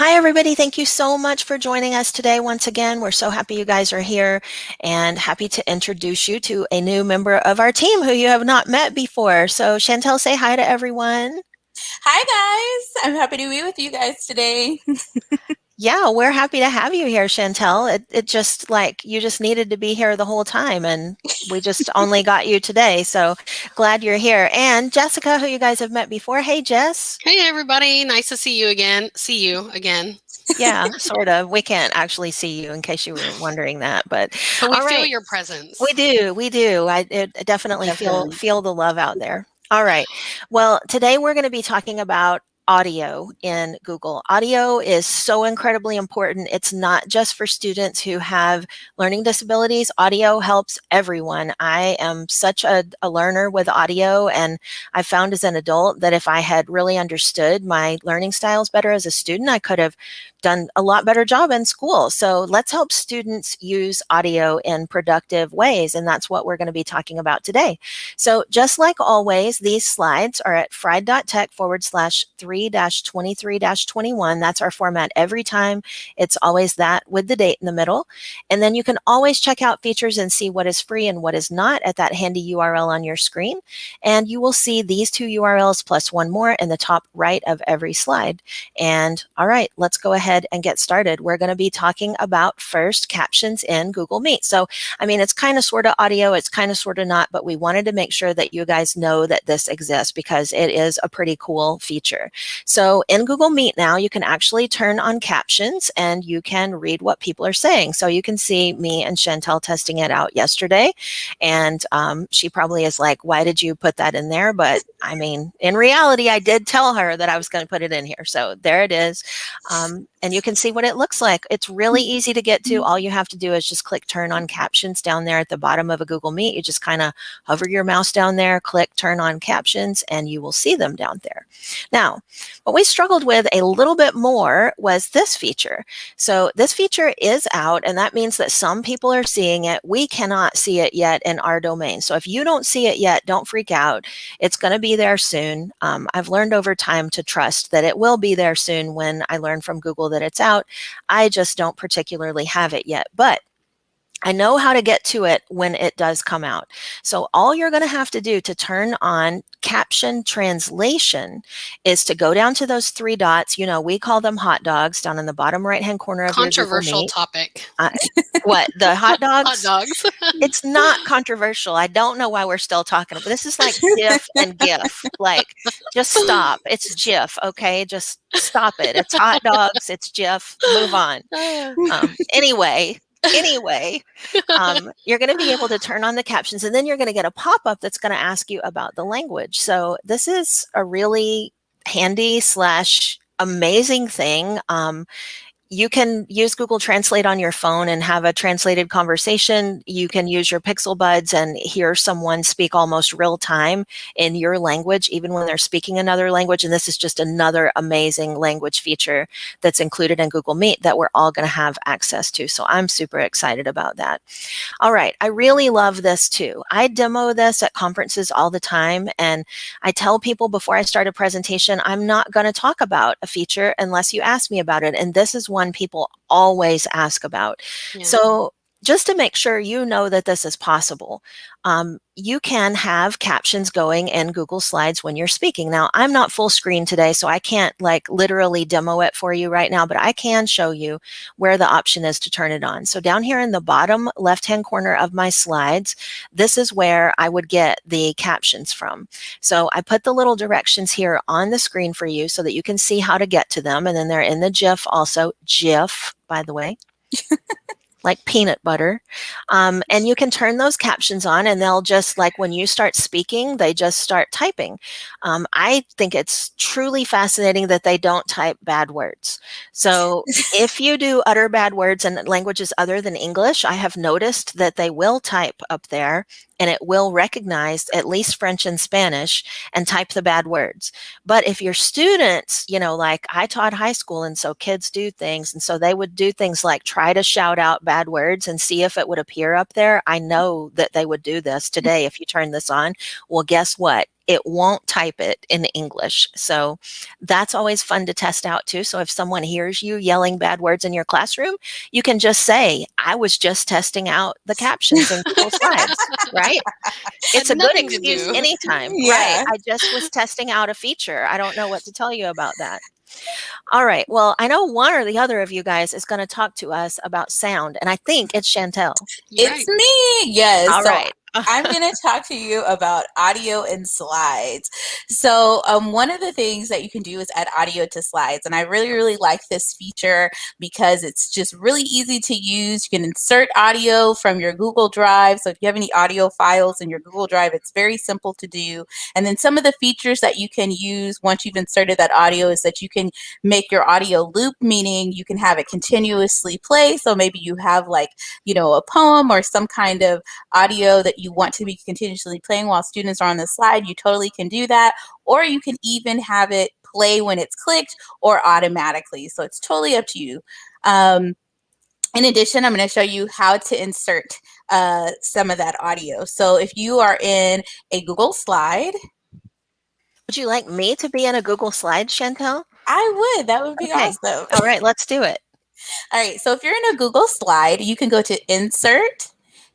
Hi, everybody. Thank you so much for joining us today. Once again, we're so happy you guys are here and happy to introduce you to a new member of our team who you have not met before. So, Chantel, say hi to everyone. Hi guys, I'm happy to be with you guys today. Yeah, we're happy to have you here, Chantel. It just like you just needed to be here the whole time, and we just only got you today. So glad you're here. And Jessica, who you guys have met before. Hey, Jess. Hey everybody, nice to see you again. Yeah, sort of. We can't actually see you in case you were wondering that, but But we all feel right. your We presence. do. We do. I definitely Definitely. feel the love out there. All right. Well, today we're going to be talking about audio in Google. Audio is so incredibly important. It's not just for students who have learning disabilities. Audio helps everyone. I am such a learner with audio, and I found as an adult that if I had really understood my learning styles better as a student, I could have done a lot better job in school. So let's help students use audio in productive ways. And that's what we're going to be talking about today. So just like always, these slides are at fried.tech/3-23-21. That's our format every time. It's always that with the date in the middle. And then you can always check out features and see what is free and what is not at that handy URL on your screen. And you will see these two URLs plus one more in the top right of every slide. And all right, let's go ahead and get started. We're going to be talking about first captions in Google Meet. So, I mean, it's kind of sort of audio, it's kind of sort of not, but we wanted to make sure that you guys know that this exists because it is a pretty cool feature. So in Google Meet now, you can actually turn on captions and you can read what people are saying. So you can see me and Chantel testing it out yesterday. And she probably is like, why did you put that in there? But I mean, in reality, I did tell her that I was going to put it in here. So there it is. And you can see what it looks like. It's really easy to get to. All you have to do is just click turn on captions down there at the bottom of a Google Meet. You just kind of hover your mouse down there, click turn on captions, and you will see them down there. Now, what we struggled with a little bit more was this feature. So this feature is out, and that means that some people are seeing it. We cannot see it yet in our domain. So if you don't see it yet, don't freak out. It's going to be there soon. I've learned over time to trust that it will be there soon when I learn from Google that it's out. I just don't particularly have it yet, but I know how to get to it when it does come out. So all you're going to have to do to turn on caption translation is to go down to those three dots. You know, we call them hot dogs down in the bottom right-hand corner of your Google Controversial Meet. topic. Uh, what, the hot Hot dogs? dogs. It's not controversial. I don't know why we're still talking about this. Is like GIF and GIF. Like, just stop. It's GIF, okay? Just stop it. It's hot dogs. It's GIF. Move on. Anyway, you're going to be able to turn on the captions, and then you're going to get a pop-up that's going to ask you about the language. So this is a really handy slash amazing thing. You can use Google Translate on your phone and have a translated conversation. You can use your Pixel Buds and hear someone speak almost real time in your language, even when they're speaking another language. And this is just another amazing language feature that's included in Google Meet that we're all going to have access to. So I'm super excited about that. All right, I really love this too. I demo this at conferences all the time, and I tell people before I start a presentation, I'm not going to talk about a feature unless you ask me about it. And this is one people always ask about. Yeah. So just to make sure you know that this is possible, you can have captions going in Google Slides when you're speaking. Now, I'm not full screen today, so I can't like literally demo it for you right now, but I can show you where the option is to turn it on. So down here in the bottom left-hand corner of my slides, this is where I would get the captions from. So I put the little directions here on the screen for you so that you can see how to get to them. And then they're in the GIF also, GIF, by the way. Like peanut butter. And you can turn those captions on and they'll just like when you start speaking, they just start typing. I think it's truly fascinating that they don't type bad words. So if you do utter bad words in languages other than English, I have noticed that they will type up there and it will recognize at least French and Spanish and type the bad words. But if your students, you know, like I taught high school and so kids do things, and so they would do things like try to shout out bad words and see if it would appear up there. I know that they would do this today if you turn this on. Well, guess what? it won't type it in English. So that's always fun to test out too. So if someone hears you yelling bad words in your classroom, you can just say, I was just testing out the captions in Google Slides, right? It's Had a good nothing to excuse do. anytime, right? Yeah. I just was testing out a feature. I don't know what to tell you about that. All right. Well, I know one or the other of you guys is going to talk to us about sound, and I think it's Chantel. You're It's right. me. Yes. All So right. I'm going to talk to you about audio and slides. So one of the things that you can do is add audio to slides. And I really, really like this feature because it's just really easy to use. You can insert audio from your Google Drive. So if you have any audio files in your Google Drive, it's very simple to do. And then some of the features that you can use once you've inserted that audio is that you can make your audio loop, meaning you can have it continuously play. So maybe you have like, a poem or some kind of audio that you want to be continuously playing while students are on the slide. You totally can do that. Or you can even have it play when it's clicked or automatically. So it's totally up to you. In addition, I'm going to show you how to insert some of that audio. So if you are in a Google slide, Would you like me to be in a Google Slide, Chantel? I would. That would be Okay. awesome. All right. Let's do it. All right. So if you're in a Google slide, you can go to Insert,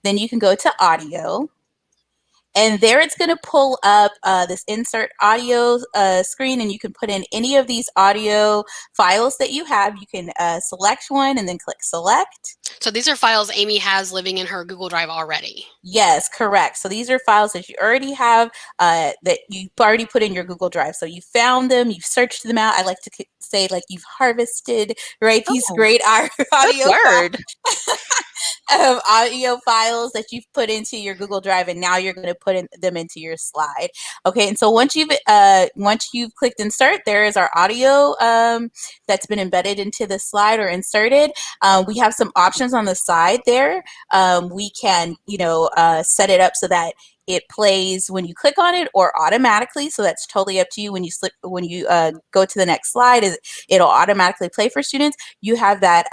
then you can go to Audio. And there it's going to pull up this insert audio screen, and you can put in any of these audio files that you have. You can select one and then click select. So these are files Amy has living in her Google Drive already. Yes, correct. So these are files that you already have that you've already put in your Google Drive. So you found them, you've searched them out. I like to say like you've harvested, right? These great Good audio word. audio files that you've put into your Google Drive, and now you're going to put them into your slide. Okay, and so once you've clicked insert, there is our audio that's been embedded into the slide or inserted. We have some options on the side there. We can set it up so that it plays when you click on it or automatically. So that's totally up to you. When you go to the next slide, it'll automatically play for students. You have that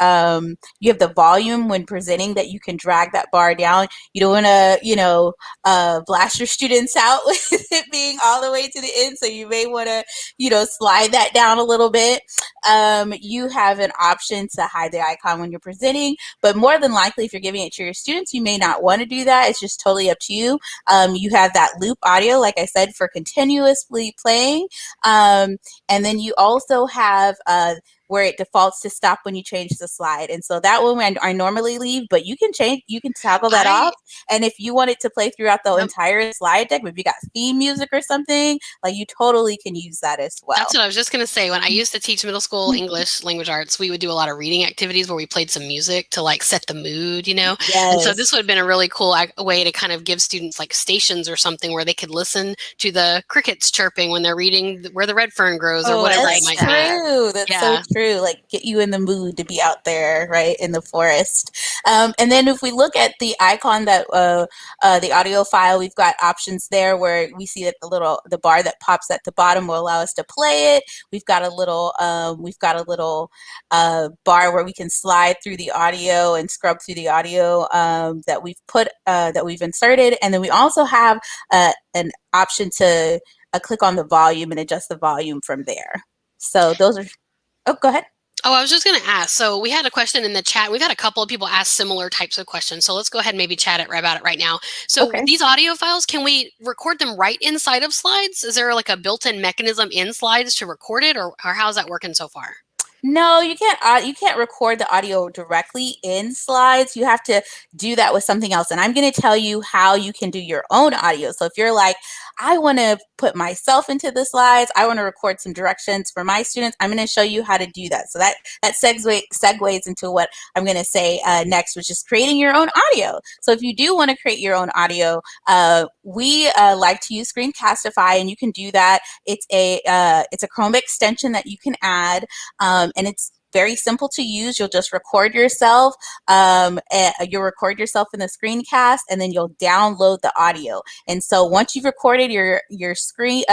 you have the volume when presenting that you can drag that bar down. You don't want to blast your students out with it being all the way to the end. So you may want to slide that down a little bit. You have an option to hide the icon when you're presenting, but more than likely, if you're giving it to your students, you may not want to do that. It's just totally up to you. You have that loop audio, like I said, for continuously playing. And then you also have where it defaults to stop when you change the slide. And so that one I normally leave, but you can toggle that off. And if you want it to play throughout the entire slide deck, if you got theme music or something, like you totally can use that as well. That's what I was just going to say. When I used to teach middle school English language arts, we would do a lot of reading activities where we played some music to like set the mood, Yes. And so this would have been a really cool way to kind of give students like stations or something where they could listen to the crickets chirping when they're reading Where the Red Fern Grows or whatever it might be. That's so true. Like get you in the mood to be out there, right, in the forest. And then if we look at the icon that the audio file, we've got options there where we see that the bar that pops at the bottom will allow us to play it. We've got a little bar where we can slide through the audio and scrub through the audio that we've inserted, and then we also have an option to click on the volume and adjust the volume from there. So those are. Oh, go ahead. Oh, I was just going to ask. So we had a question in the chat. We've had a couple of people ask similar types of questions. So let's go ahead and maybe chat about it right now. So these audio files, can we record them right inside of slides? Is there like a built-in mechanism in slides to record it, or how's that working so far? No, you can't. You can't record the audio directly in slides. You have to do that with something else. And I'm going to tell you how you can do your own audio. So if you're like, I want to put myself into the slides, I want to record some directions for my students, I'm going to show you how to do that. So that segues into what I'm going to say next, which is creating your own audio. So if you do want to create your own audio, we like to use Screencastify, and you can do that. It's a Chrome extension that you can add. And it's very simple to use. You'll just record yourself. You'll record yourself in the screencast, and then you'll download the audio. And so once you've recorded your screencast,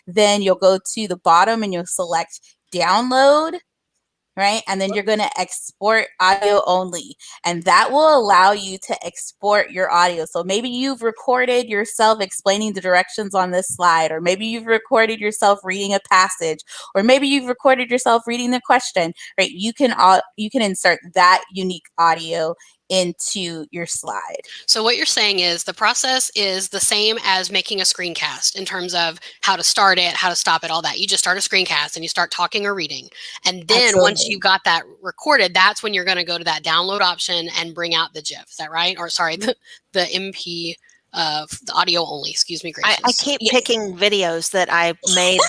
then you'll go to the bottom and you'll select download. right? And then you're going to export audio only. And that will allow you to export your audio. So maybe you've recorded yourself explaining the directions on this slide, or maybe you've recorded yourself reading a passage, or maybe you've recorded yourself reading the question, right? You can insert that unique audio into your slide. So what you're saying is the process is the same as making a screencast in terms of how to start it, how to stop it, all that. You just start a screencast and you start talking or reading. And then Absolutely. Once you got that recorded, that's when you're going to go to that download option and bring out the GIF. Is that right? Or sorry, the MP, the audio only, excuse me, gracious. I keep picking videos that I made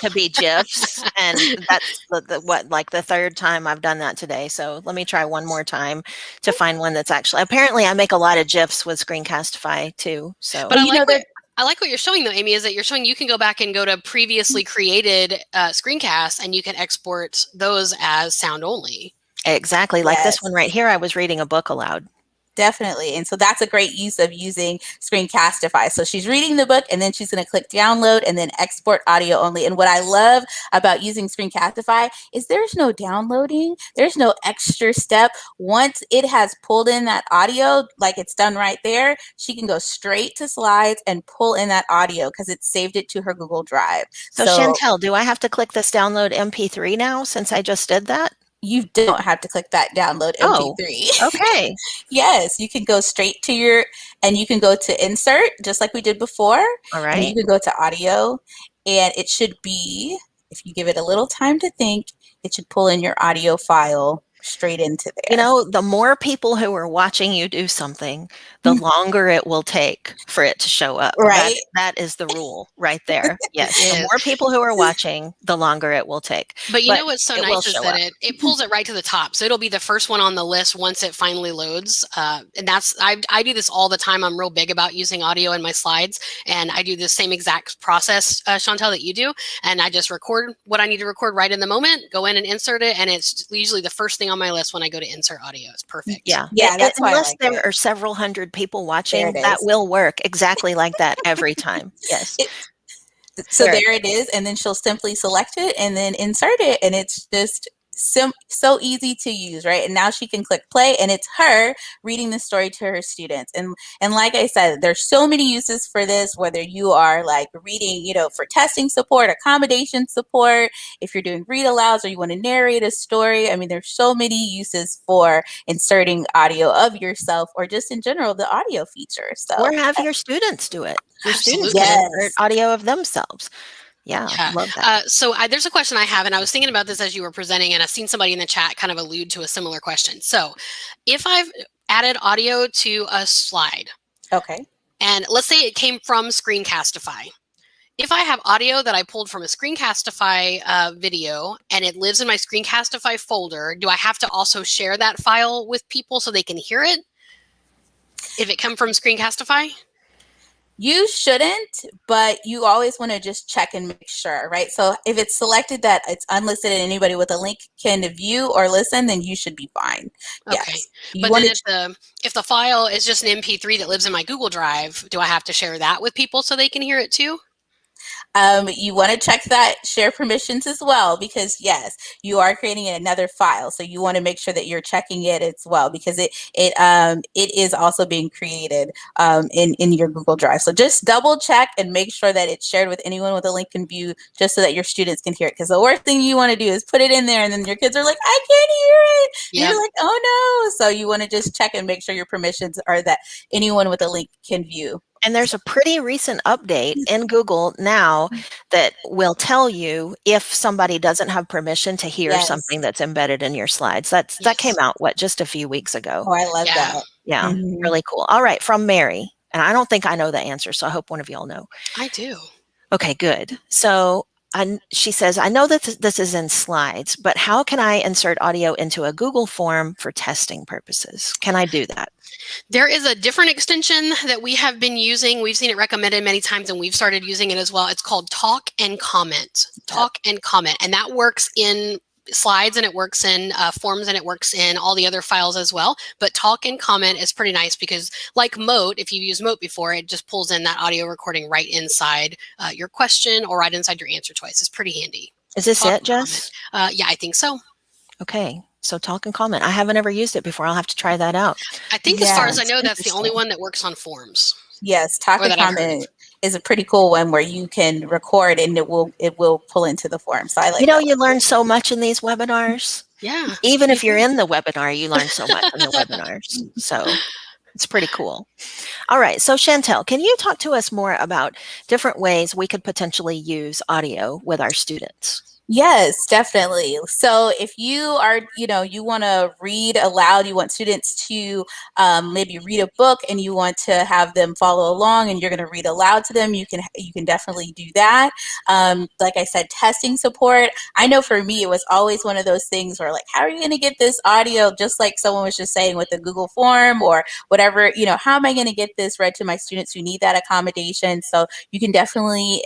to be GIFs, and that's the third time I've done that today. So let me try one more time to find one that's actually, apparently I make a lot of GIFs with Screencastify too. So, but I like what you're showing though, Amy, is that you're showing you can go back and go to previously created screencasts and you can export those as sound only. Exactly. Like this one right here, I was reading a book aloud. Definitely. And so that's a great use of using Screencastify. So she's reading the book and then she's going to click download and then export audio only. And what I love about using Screencastify is there's no downloading. There's no extra step. Once it has pulled in that audio, like it's done right there, she can go straight to slides and pull in that audio because it's saved it to her Google Drive. So Chantel, do I have to click this download MP3 now since I just did that? You don't have to click that download MP3. Oh, okay. Yes, you can go straight to and you can go to insert just like we did before. All right. And you can go to audio and it should be, if you give it a little time to think, it should pull in your audio file straight into there. You know, the more people who are watching you do something, the longer it will take for it to show up. Right. That is the rule right there. Yes. The more people who are watching, the longer it will take. But you know what's so nice is that it pulls it right to the top. So it'll be the first one on the list once it finally loads. And that's, I do this all the time. I'm real big about using audio in my slides. And I do the same exact process, Chantel, that you do. And I just record what I need to record right in the moment, go in and insert it. And it's usually the first thing on my list when I go to insert audio. It's perfect. Yeah. That's why unless there are several hundred people watching, that will work exactly like that every time. Yes. So there it is. And then she'll simply select it and then insert it. And it's just so easy to use, right? And now she can click play and it's her reading the story to her students. And like I said, there's so many uses for this, whether you are like reading, you know, for testing support, accommodation support, if you're doing read alouds or you want to narrate a story. I mean, there's so many uses for inserting audio of yourself or just in general, the audio feature. So, or have your students do it. Your Absolutely. students can insert audio of themselves. Yeah. Love that. So there's a question I have, and I was thinking about this as you were presenting, and I've seen somebody in the chat kind of allude to a similar question. So if I've added audio to a slide, okay, and let's say it came from Screencastify. If I have audio that I pulled from a Screencastify video and it lives in my Screencastify folder, do I have to also share that file with people so they can hear it if it come from Screencastify? You shouldn't, but you always want to just check and make sure, right? So if it's selected that it's unlisted and anybody with a link can view or listen, then you should be fine. Okay. Yes. But then if the file is just an MP3 that lives in my Google Drive, do I have to share that with people so they can hear it too? You want to check that share permissions as well, because yes, you are creating another file. So you want to make sure that you're checking it as well, because it is also being created in your Google Drive. So just double check and make sure that it's shared with anyone with a link can view, just so that your students can hear it. Because the worst thing you want to do is put it in there and then your kids are like, I can't hear it. Yep. You're like, oh no. So you want to just check and make sure your permissions are that anyone with a link can view. And there's a pretty recent update in Google now that will tell you if somebody doesn't have permission to hear something that's embedded in your slides. That came out, just a few weeks ago. Oh, I love that. Yeah, really cool. All right, from Mary. And I don't think I know the answer, so I hope one of y'all know. I do. Okay, good. So she says, I know that this is in slides, but how can I insert audio into a Google form for testing purposes? Can I do that? There is a different extension that we have been using. We've seen it recommended many times and we've started using it as well. It's called Talk and Comment. Talk and Comment. And that works in slides and it works in forms and it works in all the other files as well. But Talk and Comment is pretty nice because like Mote, if you've used Mote before, it just pulls in that audio recording right inside your question or right inside your answer choice. It's pretty handy. Is this it, Jess? Yeah, I think so. Okay. So talk and comment. I haven't ever used it before. I'll have to try that out. I think as far as I Yes. know, that's the only one that works on forms. Yes, talk Or and that I've heard of. comment is a pretty cool one where you can record and it will pull into the form. So I like You know, that you one. learn so much in these webinars. Yeah. Even you if you're do. in the webinar, you learn so much in the webinars. So it's pretty cool. All right. So Chantel, can you talk to us more about different ways we could potentially use audio with our students? Yes, definitely. So if you are, you want to read aloud, you want students to maybe read a book and you want to have them follow along and you're going to read aloud to them, you can definitely do that. Like I said, testing support. I know for me, it was always one of those things where like, how are you going to get this audio? Just like someone was just saying with the Google form or whatever, how am I going to get this read to my students who need that accommodation? So you can definitely,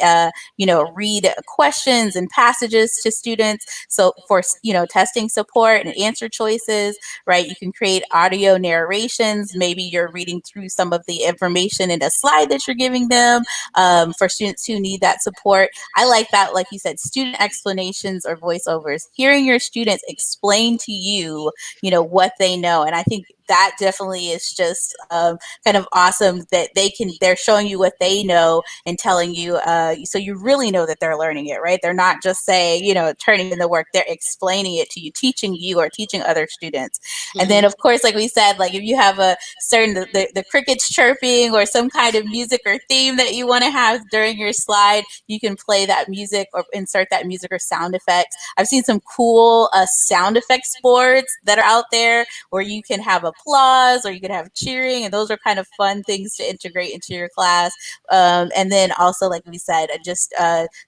read questions and passages to students. So for, testing support and answer choices, right? You can create audio narrations. Maybe you're reading through some of the information in a slide that you're giving them for students who need that support. I like that, like you said, student explanations or voiceovers, hearing your students explain to you, what they know. And I think that definitely is just kind of awesome that they're showing you what they know and telling you, so you really know that they're learning it, right? They're not just saying, turning in the work, they're explaining it to you, teaching you or teaching other students. And then of course, like we said, like if you have a certain, the crickets chirping or some kind of music or theme that you want to have during your slide, you can play that music or insert that music or sound effects. I've seen some cool sound effects boards that are out there where you can have applause or you can have cheering, and those are kind of fun things to integrate into your class. And then also, like we said, just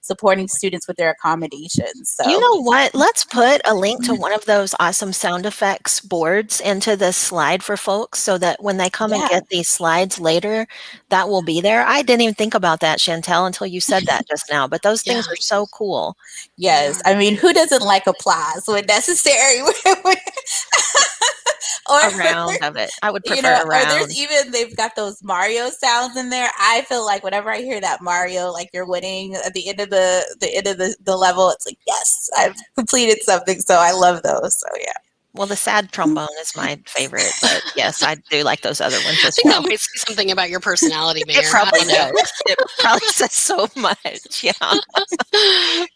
supporting students with their accommodations. So you know what? Let's put a link to one of those awesome sound effects boards into the slide for folks so that when they come and get these slides later, that will be there. I didn't even think about that, Chantel, until you said that just now, but those things are so cool. Yes. I mean, who doesn't like applause when necessary? Or a round of it. I would prefer a round. Or there's even, they've got those Mario sounds in there. I feel like whenever I hear that Mario, like you're winning at the end of the level, it's like, yes, I've completed something. So I love those. So yeah. Well, the sad trombone is my favorite, but yes, I do like those other ones as I think well. that might say something about your personality, Mayor. It probably does. It probably says so much. Yeah.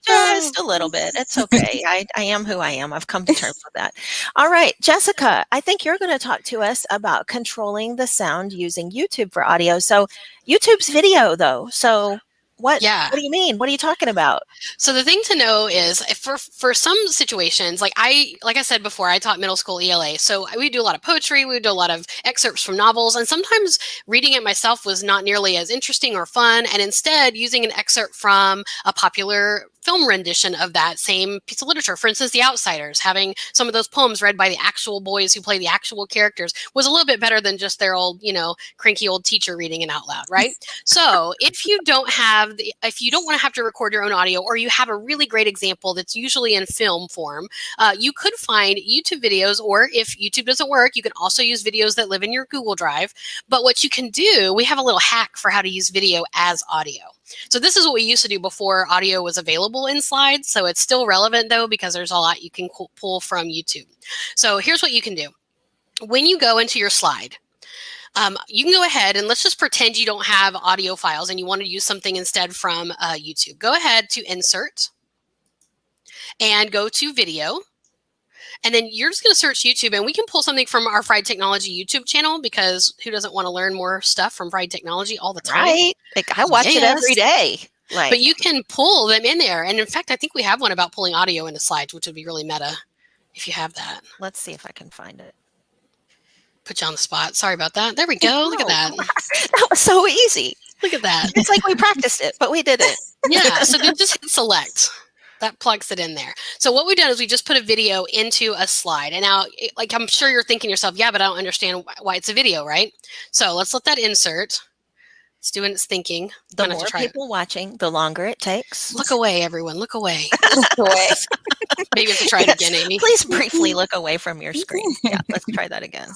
Just a little bit. It's okay. I am who I am. I've come to terms with that. All right, Jessica, I think you're going to talk to us about controlling the sound using YouTube for audio. So YouTube's video though. So what do you mean? What are you talking about? So the thing to know is for some situations, like I said before, I taught middle school ELA. So we do a lot of poetry, we do a lot of excerpts from novels, and sometimes reading it myself was not nearly as interesting or fun. And instead using an excerpt from a popular film rendition of that same piece of literature. For instance, The Outsiders, having some of those poems read by the actual boys who play the actual characters was a little bit better than just their old, cranky old teacher reading it out loud, right? So if you don't want to have to record your own audio, or you have a really great example that's usually in film form, you could find YouTube videos, or if YouTube doesn't work, you can also use videos that live in your Google Drive. But what you can do, we have a little hack for how to use video as audio. So this is what we used to do before audio was available in slides. So it's still relevant though, because there's a lot you can pull from YouTube. So here's what you can do. When you go into your slide, you can go ahead and let's just pretend you don't have audio files and you want to use something instead from YouTube. Go ahead to Insert and go to Video. And then you're just going to search YouTube, and we can pull something from our Fried Technology YouTube channel, because who doesn't want to learn more stuff from Fried Technology all the time? Right. Like, I watch it every day. Like, but you can pull them in there. And in fact, I think we have one about pulling audio into slides, which would be really meta if you have that. Let's see if I can find it. Put you on the spot. Sorry about that. There we go. Look at that. That was so easy. Look at that. It's like we practiced it, but we did it. Yeah. So then just hit select. That plugs it in there. So what we've done is we just put a video into a slide. And now, like, I'm sure you're thinking to yourself, yeah, but I don't understand why it's a video, right? So let's let that insert. It's doing its thinking. The more people watching, the longer it takes. Look away, everyone. Look away. Look away. Maybe if you try it again, Amy. Please briefly look away from your screen. Yeah, let's try that again.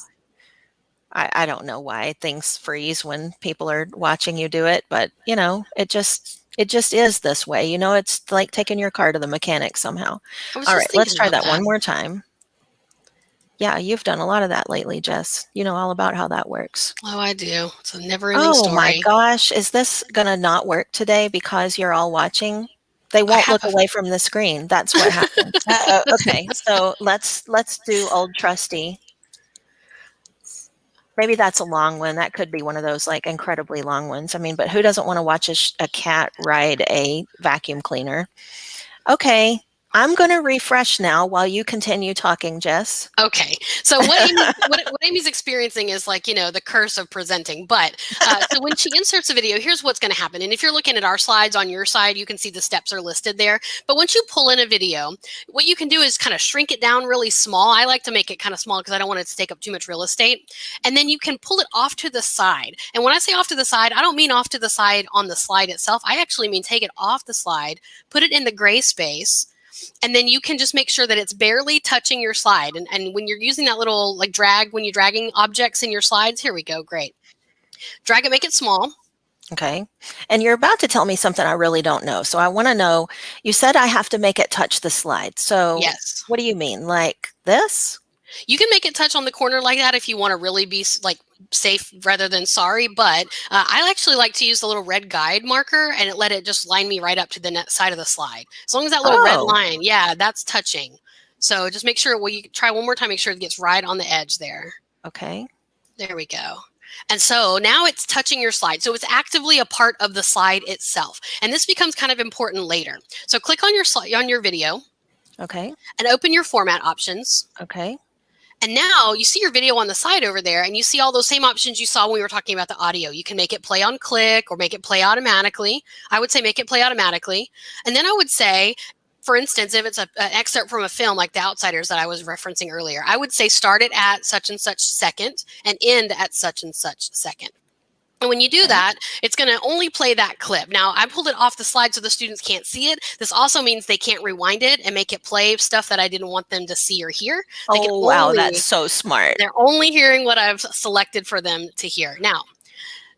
I don't know why things freeze when people are watching you do it, but it just is this way. It's like taking your car to the mechanic somehow. All right, let's try that one more time. Yeah, you've done a lot of that lately, Jess. You know all about how that works. Oh, I do. It's a never-ending Oh my story. gosh, is this gonna not work today because you're all watching? They I won't have look away from the screen. That's what happens. Uh-oh. Okay, so let's do old trusty. Maybe that's a long one. That could be one of those like incredibly long ones. I mean, but who doesn't want to watch a cat ride a vacuum cleaner? Okay, I'm going to refresh now while you continue talking, Jess. Okay, so what Amy's experiencing is like, you know, the curse of presenting. But so when she inserts a video, here's what's going to happen. And if you're looking at our slides on your side, you can see the steps are listed there. But once you pull in a video, what you can do is kind of shrink it down really small. I like to make it kind of small because I don't want it to take up too much real estate. And then you can pull it off to the side. And when I say off to the side, I don't mean off to the side on the slide itself. I actually mean take it off the slide, put it in the gray space, and then you can just make sure that it's barely touching your slide. And when you're using that little like drag, when you're dragging objects in your slides, here we go, great. Drag it, make it small. Okay. And you're about to tell me something I really don't know. So I want to know, you said I have to make it touch the slide. So Yes. What do you mean? Like this? You can make it touch on the corner like that if you want to really be like safe rather than sorry. But I actually like to use the little red guide marker and let it just line me right up to the side of the slide. As long as that little red line, yeah, that's touching. So just make sure, well, you try one more time, make sure it gets right on the edge there. Okay. There we go. And so now it's touching your slide. So it's actively a part of the slide itself. And this becomes kind of important later. So click on your slide, on your video. Okay. And open your format options. Okay. And now you see your video on the side over there, and you see all those same options you saw when we were talking about the audio. You can make it play on click or make it play automatically. I would say make it play automatically. And then I would say, for instance, if it's an excerpt from a film like The Outsiders that I was referencing earlier, I would say start it at such and such second and end at such and such second. And when you do that, it's going to only play that clip. Now, I pulled it off the slide so the students can't see it. This also means they can't rewind it and make it play stuff that I didn't want them to see or hear. Oh, wow, that's so smart. They're only hearing what I've selected for them to hear. Now,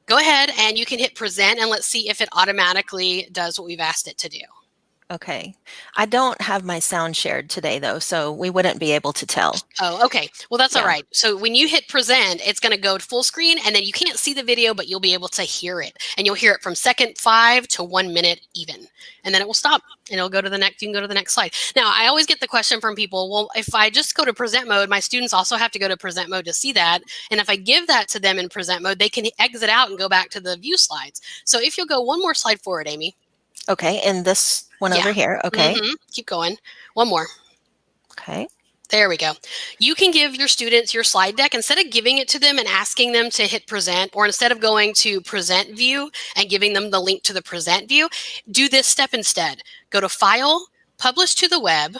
go ahead and you can hit present and let's see if it automatically does what we've asked it to do. Okay. I don't have my sound shared today, though, so we wouldn't be able to tell. Oh, okay. Well, that's all right. So when you hit present, it's going to go full screen, and then you can't see the video, but you'll be able to hear it. And you'll hear it from second 5 to 1 minute even. And then it will stop, and it'll go to the next. You can go to the next slide. Now, I always get the question from people, well, if I just go to present mode, my students also have to go to present mode to see that. And if I give that to them in present mode, they can exit out and go back to the view slides. So if you'll go one more slide forward, Amy. Okay, and this one over here. Okay. Keep going. One more. Okay. There we go. You can give your students your slide deck instead of giving it to them and asking them to hit present, or instead of going to present view and giving them the link to the present view, do this step instead. Go to File, Publish to the Web,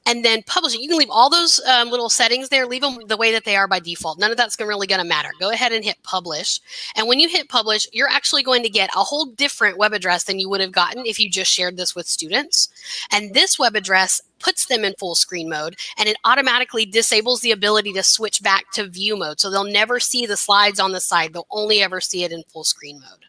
and then publish it. You can leave all those little settings there, leave them the way that they are by default. None of that's really going to matter. Go ahead and hit publish. And when you hit publish, you're actually going to get a whole different web address than you would have gotten if you just shared this with students. And this web address puts them in full screen mode, and it automatically disables the ability to switch back to view mode. So they'll never see the slides on the side. They'll only ever see it in full screen mode.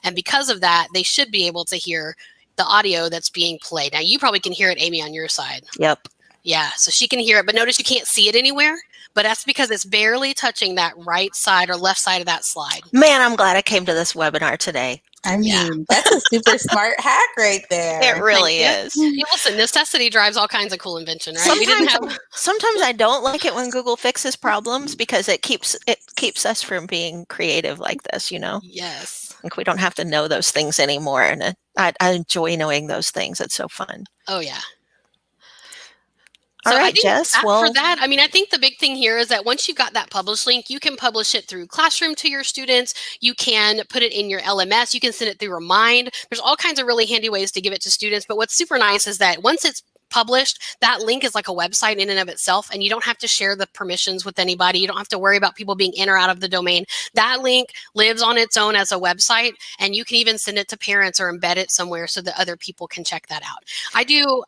And because of that, they should be able to hear the audio that's being played. Now, you probably can hear it, Amy, on your side. Yep. Yeah, so she can hear it, but notice you can't see it anywhere. But that's because it's barely touching that right side or left side of that slide. Man, I'm glad I came to this webinar today. I mean, that's a super smart hack right there. It really is. Yeah, listen, necessity drives all kinds of cool invention, right? Sometimes I don't like it when Google fixes problems because it keeps us from being creative like this, you know? Yes. Like we don't have to know those things anymore. And I enjoy knowing those things. It's so fun. Oh, yeah. All right, Jess. For that, I mean, I think the big thing here is that once you got that publish link, you can publish it through Classroom to your students. You can put it in your LMS. You can send it through Remind. There's all kinds of really handy ways to give it to students. But what's super nice is that once it's published, that link is like a website in and of itself, and you don't have to share the permissions with anybody. You don't have to worry about people being in or out of the domain. That link lives on its own as a website, and you can even send it to parents or embed it somewhere so that other people can check that out. I do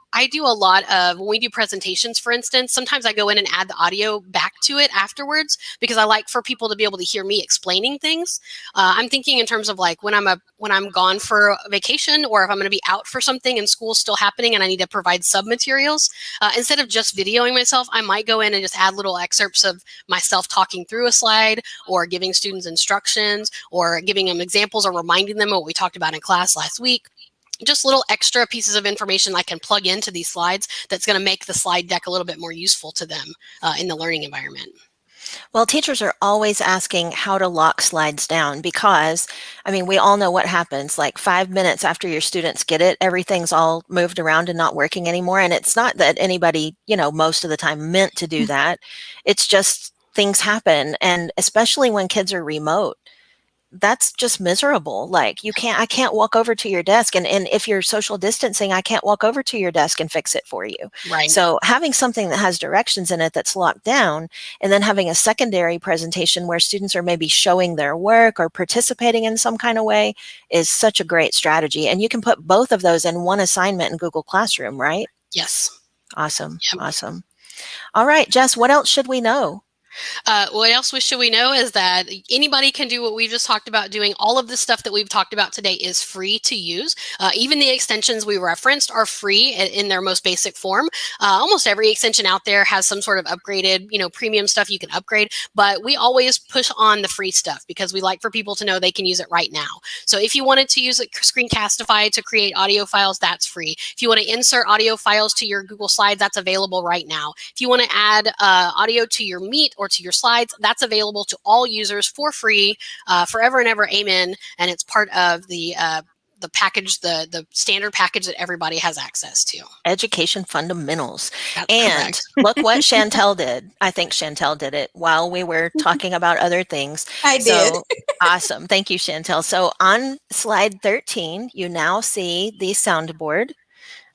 a lot of, when we do presentations, for instance, sometimes I go in and add the audio back to it afterwards because I like for people to be able to hear me explaining things. I'm thinking in terms of like when I'm gone for a vacation, or if I'm going to be out for something and school's still happening and I need to provide sub materials. Instead of just videoing myself, I might go in and just add little excerpts of myself talking through a slide, or giving students instructions, or giving them examples, or reminding them of what we talked about in class last week. Just little extra pieces of information I can plug into these slides that's going to make the slide deck a little bit more useful to them in the learning environment. Well, teachers are always asking how to lock slides down because, I mean, we all know what happens. Like 5 minutes after your students get it, everything's all moved around and not working anymore. And it's not that anybody, most of the time meant to do that. It's just things happen. And especially when kids are remote, that's just miserable. Like I can't walk over to your desk, and if you're social distancing, I can't walk over to your desk and fix it for you. Right. So having something that has directions in it that's locked down, and then having a secondary presentation where students are maybe showing their work or participating in some kind of way is such a great strategy. And you can put both of those in one assignment in Google Classroom, right? Yes. Awesome. Yep. Awesome. All right, Jess, what else should we know? What else should we know is that anybody can do what we just talked about doing. All of the stuff that we've talked about today is free to use. Even the extensions we referenced are free in their most basic form. Almost every extension out there has some sort of upgraded, premium stuff you can upgrade, but we always push on the free stuff because we like for people to know they can use it right now. So if you wanted to use Screencastify to create audio files, that's free. If you want to insert audio files to your Google Slides, that's available right now. If you want to add audio to your Meet or to your slides, that's available to all users for free, forever and ever, amen. And it's part of the package, the standard package that everybody has access to. Education fundamentals. That's and correct. Look what Chantel did. I think Chantel did it while we were talking about other things. I did. Awesome. Thank you, Chantel. So on slide 13, you now see the soundboard.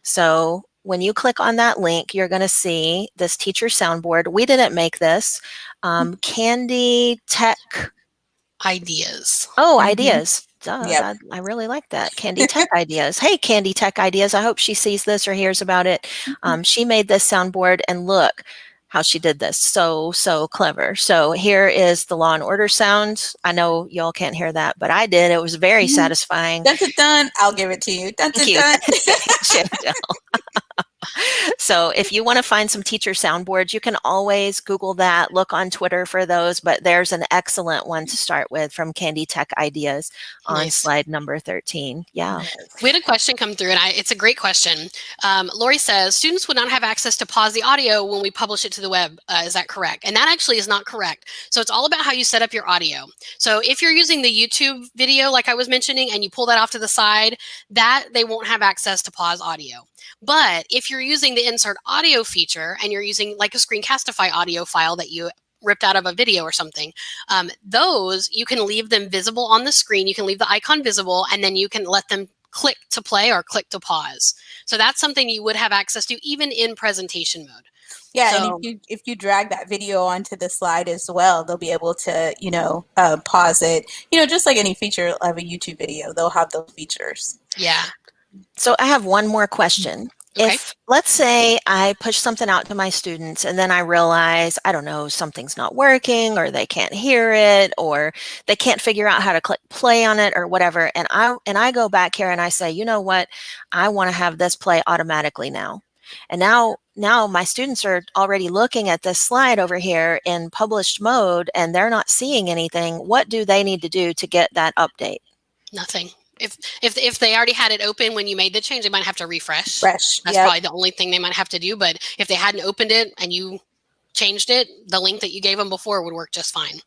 So when you click on that link, you're going to see this teacher soundboard. We didn't make this. Candy Tech Ideas. Oh, ideas. Duh, Yep. I really like that. Candy Tech Ideas. Hey, Candy Tech Ideas. I hope she sees this or hears about it. She made this soundboard, and look how she did this. So clever. So here is the Law and Order sound. I know y'all can't hear that, but I did. It was very satisfying. That's it done. I'll give it to you. That's Thank it you. done. Chantel. So if you want to find some teacher soundboards, you can always Google that, look on Twitter for those, but there's an excellent one to start with from Candy Tech Ideas on Nice. slide number 13. Yeah. We had a question come through, and it's a great question. Lori says, students would not have access to pause the audio when we publish it to the web. Is that correct? And that actually is not correct. So it's all about how you set up your audio. So if you're using the YouTube video, like I was mentioning, and you pull that off to the side, that they won't have access to pause audio. But if you're using the insert audio feature and you're using like a Screencastify audio file that you ripped out of a video or something, those you can leave them visible on the screen. You can leave the icon visible, and then you can let them click to play or click to pause. So that's something you would have access to even in presentation mode. Yeah, So- and if you drag that video onto the slide as well, they'll be able to pause it. Just like any feature of a YouTube video, they'll have those features. Yeah. So I have one more question. Okay. If, let's say I push something out to my students and then I realize, I don't know, something's not working, or they can't hear it, or they can't figure out how to click play on it or whatever. And I go back here and I say, you know what, I want to have this play automatically now. And now my students are already looking at this slide over here in published mode and they're not seeing anything. What do they need to do to get that update? Nothing. If they already had it open when you made the change, they might have to refresh. Fresh. That's probably the only thing they might have to do. But if they hadn't opened it and you changed it, the link that you gave them before would work just fine.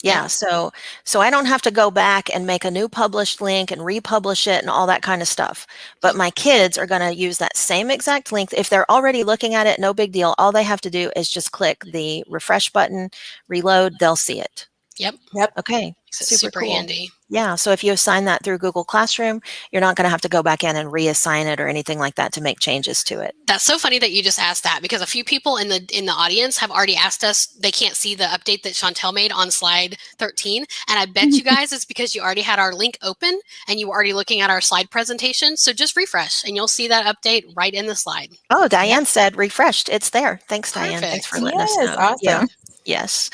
Yeah, so I don't have to go back and make a new published link and republish it and all that kind of stuff. But my kids are going to use that same exact link. If they're already looking at it, no big deal. All they have to do is just click the refresh button, reload, they'll see it. Yep. Okay. Super cool. handy. Yeah. So if you assign that through Google Classroom, you're not going to have to go back in and reassign it or anything like that to make changes to it. That's so funny that you just asked that, because a few people in the audience have already asked us. They can't see the update that Chantel made on slide 13. And I bet you guys it's because you already had our link open and you were already looking at our slide presentation. So just refresh and you'll see that update right in the slide. Oh, Diane said refreshed. It's there. Thanks, Diane. Perfect. Thanks for letting us know. Awesome. Yeah. Yes.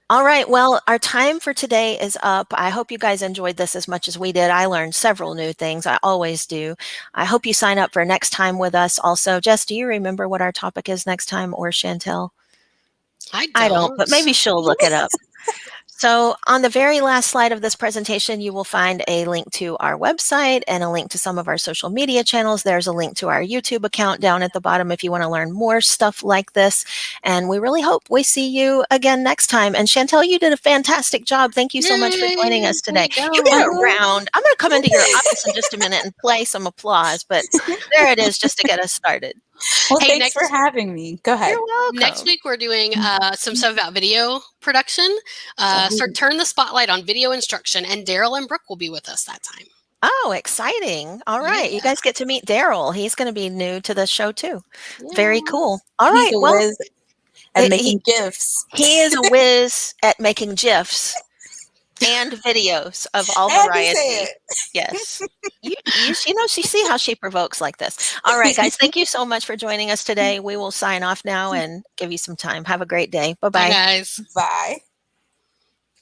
All right. Well, our time for today is up. I hope you guys enjoyed this as much as we did. I learned several new things. I always do. I hope you sign up for next time with us. Also, Jess, do you remember what our topic is next time, or Chantel? I don't, but maybe she'll look it up. So on the very last slide of this presentation, you will find a link to our website and a link to some of our social media channels. There's a link to our YouTube account down at the bottom if you want to learn more stuff like this. And we really hope we see you again next time. And Chantel, you did a fantastic job. Thank you so much for joining us today. You get a round. I'm going to come into your office in just a minute and play some applause, but there it is just to get us started. Well, hey, thanks for having me. Go ahead. You're welcome. Next week, we're doing some stuff about video production. So turn the spotlight on video instruction, and Daryl and Brooke will be with us that time. Oh, exciting. All right. Yeah. You guys get to meet Daryl. He's going to be new to the show too. Yeah. Very cool. All right. He's a whiz at making GIFs. He is a whiz at making GIFs. And videos of all varieties. Yes. You see how she provokes like this. All right, guys. Thank you so much for joining us today. We will sign off now and give you some time. Have a great day. Bye-bye. Bye, guys. Bye.